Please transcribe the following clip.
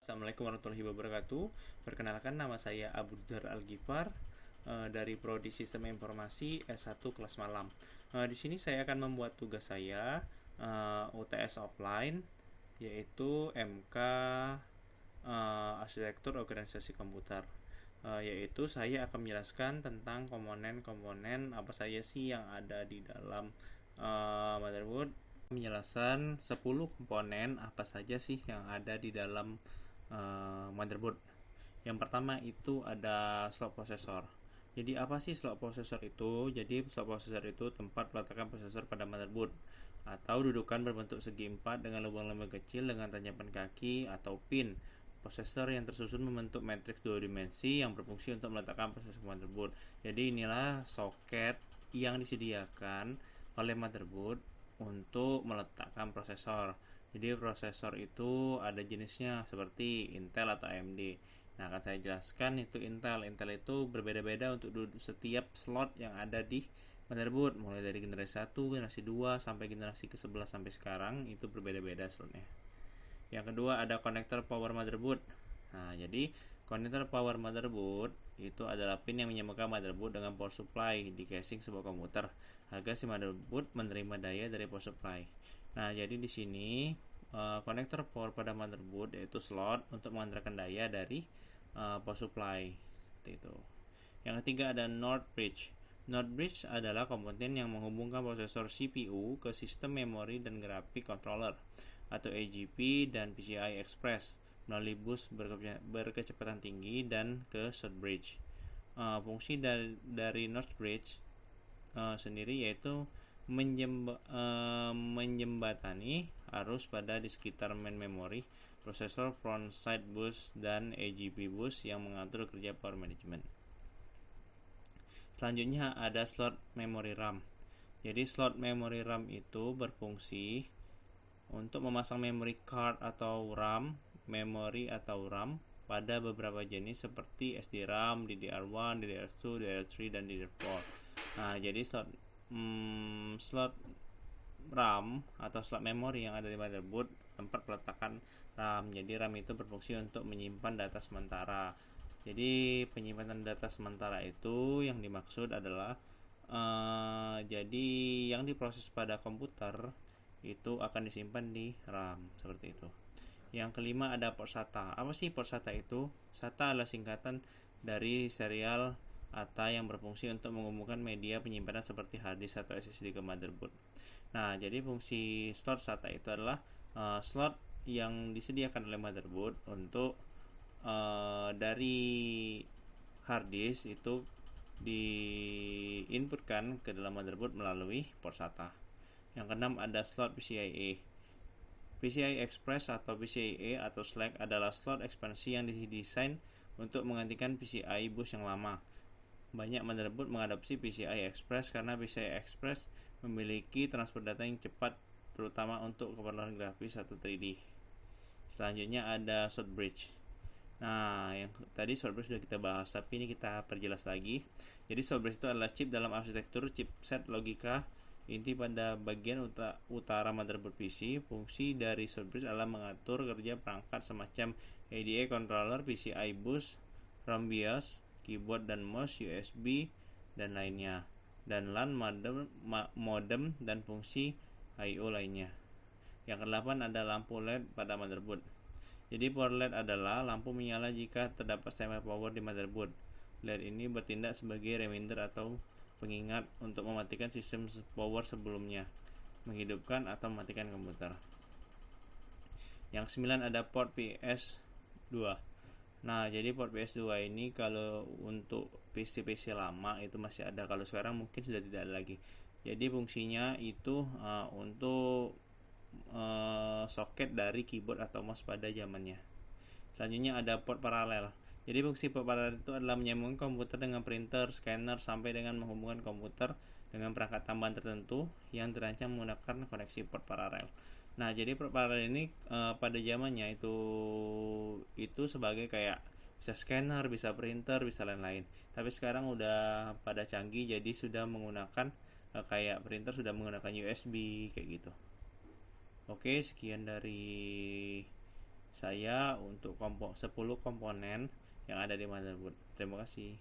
Assalamualaikum warahmatullahi wabarakatuh. Perkenalkan, nama saya Abu Jar Al-Ghifar dari Prodi Sistem Informasi S1 kelas malam. Di sini saya akan membuat tugas saya UTS offline, yaitu MK Arsitektur Organisasi Komputer. Yaitu saya akan menjelaskan tentang komponen-komponen apa saja sih yang ada di dalam motherboard. Menjelaskan 10 komponen apa saja sih yang ada di dalam motherboard. Yang pertama itu ada slot prosesor. Jadi apa sih slot prosesor itu? Jadi slot prosesor itu tempat peletakan prosesor pada motherboard atau dudukan berbentuk segi empat dengan lubang-lubang kecil dengan tanjakan kaki atau pin. Prosesor yang tersusun membentuk matriks dua dimensi yang berfungsi untuk meletakkan prosesor motherboard. Jadi inilah soket yang disediakan oleh motherboard untuk meletakkan prosesor. Jadi prosesor itu ada jenisnya seperti Intel atau AMD. Nah, akan saya jelaskan itu Intel. Intel itu berbeda-beda untuk setiap slot yang ada di motherboard, mulai dari generasi 1, generasi 2 sampai generasi ke-11 sampai sekarang itu berbeda-beda slotnya. Yang kedua ada konektor power motherboard. Nah, jadi konektor power motherboard itu adalah pin yang menyambungkan motherboard dengan power supply di casing sebuah komputer agar si motherboard menerima daya dari power supply. Nah, jadi di sini konektor power pada motherboard yaitu slot untuk mengantarkan daya dari power supply. Seperti itu. Yang ketiga ada NOR bridge. NOR bridge adalah komponen yang menghubungkan prosesor CPU ke sistem memori dan grafik controller atau AGP dan PCI Express melalui bus berkecepatan tinggi dan ke short bridge. Fungsi dari NOR bridge sendiri yaitu menjembatani arus pada di sekitar main memory, prosesor, front side bus, dan AGP bus yang mengatur kerja power management. Selanjutnya ada slot memory RAM. Jadi slot memory RAM itu berfungsi untuk memasang memory card atau RAM, memori atau RAM pada beberapa jenis seperti SDRAM, DDR1, DDR2, DDR3, dan DDR4. Nah, jadi slot RAM atau slot memori yang ada di motherboard tempat peletakan RAM. Jadi RAM itu berfungsi untuk menyimpan data sementara. Jadi penyimpanan data sementara itu yang dimaksud adalah jadi yang diproses pada komputer itu akan disimpan di RAM seperti itu. Yang kelima ada port SATA. Apa sih port SATA itu? SATA adalah singkatan dari serial ATA yang berfungsi untuk menghubungkan media penyimpanan seperti hard disk atau SSD ke motherboard. Nah, jadi fungsi slot SATA itu adalah slot yang disediakan oleh motherboard untuk dari hard disk itu diinputkan ke dalam motherboard melalui port SATA. Yang keenam ada slot PCIe. PCI Express atau PCIe atau SLAC adalah slot ekspansi yang didesain untuk menggantikan PCI bus yang lama. Banyak motherboard mengadopsi PCI Express karena PCI Express memiliki transfer data yang cepat, terutama untuk keperluan grafis atau 3D. Selanjutnya ada short bridge. Nah, yang tadi short bridge sudah kita bahas, tapi ini kita perjelas lagi. Jadi short bridge itu adalah chip dalam arsitektur chipset logika inti pada bagian utara motherboard PC. Fungsi dari short bridge adalah mengatur kerja perangkat semacam ADA controller, PCI bus, RAM BIOS, keyboard dan mouse, USB dan lainnya, dan LAN modem dan fungsi I/O lainnya. Yang kedelapan ada lampu LED pada motherboard. Jadi power LED adalah lampu menyala jika terdapat standby power di motherboard. LED ini bertindak sebagai reminder atau pengingat untuk mematikan sistem power sebelumnya, menghidupkan atau mematikan komputer. Yang 9 ada port PS2. Nah, jadi port PS2 ini kalau untuk PC-PC lama itu masih ada, kalau sekarang mungkin sudah tidak ada lagi. Jadi fungsinya itu untuk soket dari keyboard atau mouse pada zamannya. Selanjutnya ada port paralel. Jadi fungsi port paralel itu adalah menyambungkan komputer dengan printer, scanner, sampai dengan menghubungkan komputer dengan perangkat tambahan tertentu yang dirancang menggunakan koneksi port paralel. Nah, jadi port paralel ini pada zamannya itu sebagai kayak bisa scanner, bisa printer, bisa lain-lain. Tapi sekarang udah pada canggih, jadi sudah menggunakan kayak printer sudah menggunakan USB kayak gitu. Oke, sekian dari saya untuk 10 komponen yang ada di motherboard. Terima kasih.